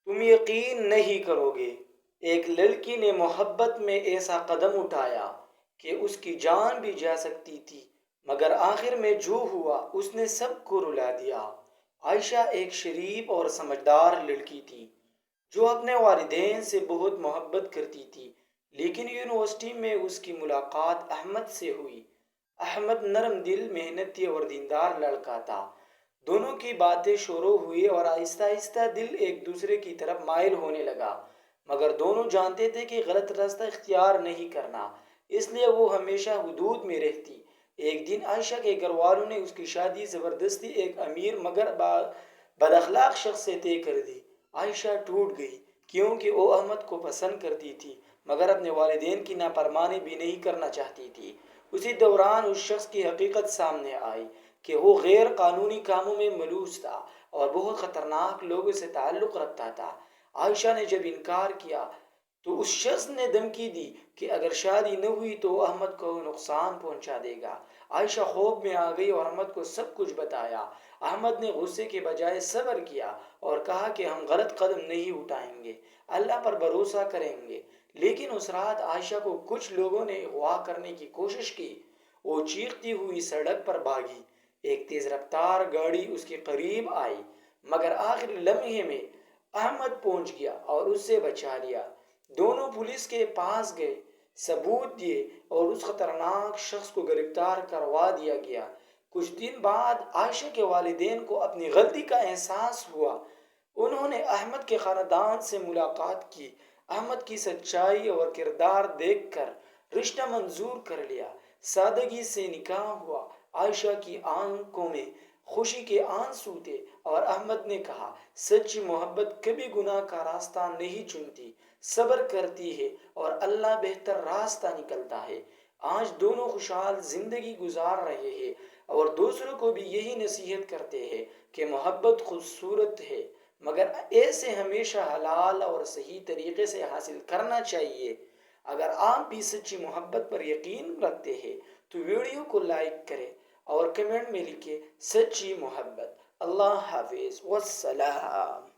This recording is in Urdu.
تم یقین نہیں کرو گے، ایک لڑکی نے محبت میں ایسا قدم اٹھایا کہ اس کی جان بھی جا سکتی تھی، مگر آخر میں جو ہوا اس نے سب کو رلا دیا۔ عائشہ ایک شریف اور سمجھدار لڑکی تھی جو اپنے والدین سے بہت محبت کرتی تھی، لیکن یونیورسٹی میں اس کی ملاقات احمد سے ہوئی۔ احمد نرم دل، محنتی اور دیندار لڑکا تھا۔ دونوں کی باتیں شروع ہوئی اور آہستہ آہستہ دل ایک دوسرے کی طرف مائل ہونے لگا، مگر دونوں جانتے تھے کہ غلط راستہ اختیار نہیں کرنا، اس لیے وہ ہمیشہ حدود میں رہتی۔ ایک دن عائشہ کے گھر والوں نے اس کی شادی زبردستی ایک امیر مگر بد اخلاق شخص سے طے کر دی۔ عائشہ ٹوٹ گئی کیونکہ وہ احمد کو پسند کرتی تھی مگر اپنے والدین کی نافرمانی بھی نہیں کرنا چاہتی تھی۔ اسی دوران اس شخص کی حقیقت سامنے آئی کہ وہ غیر قانونی کاموں میں ملوث تھا اور بہت خطرناک لوگوں سے تعلق رکھتا تھا۔ عائشہ نے جب انکار کیا تو اس شخص نے دھمکی دی کہ اگر شادی نہ ہوئی تو وہ احمد کو نقصان پہنچا دے گا۔ عائشہ خوف میں آ گئی اور احمد کو سب کچھ بتایا۔ احمد نے غصے کے بجائے صبر کیا اور کہا کہ ہم غلط قدم نہیں اٹھائیں گے، اللہ پر بھروسہ کریں گے۔ لیکن اس رات عائشہ کو کچھ لوگوں نے اغوا کرنے کی کوشش کی۔ وہ چیختی ہوئی سڑک پر بھاگی۔ ایک تیز رفتار گاڑی اس کے قریب آئی مگر آخری لمحے میں احمد پہنچ گیا اور اسے بچا لیا۔ دونوں پولیس کے پاس گئے، ثبوت دیے اور اس خطرناک شخص کو گرفتار کروا دیا گیا۔ کچھ دن بعد عائشہ کے والدین کو اپنی غلطی کا احساس ہوا۔ انہوں نے احمد کے خاندان سے ملاقات کی۔ احمد کی سچائی اور کردار دیکھ کر رشتہ منظور کر لیا۔ سادگی سے نکاح ہوا۔ عائشہ کی آنکھوں میں خوشی کے آنسو تھے اور احمد نے کہا، سچی محبت کبھی گناہ کا راستہ نہیں چنتی، صبر کرتی ہے اور اللہ بہتر راستہ نکلتا ہے۔ آج دونوں خوشحال زندگی گزار رہے ہیں اور دوسروں کو بھی یہی نصیحت کرتے ہیں کہ محبت خوبصورت ہے مگر اسے ہمیشہ حلال اور صحیح طریقے سے حاصل کرنا چاہیے۔ اگر آپ بھی سچی محبت پر یقین رکھتے ہیں تو ویڈیو کو لائک کریں اور کمنٹ میں لکھیں سچی محبت۔ اللہ حافظ والسلام۔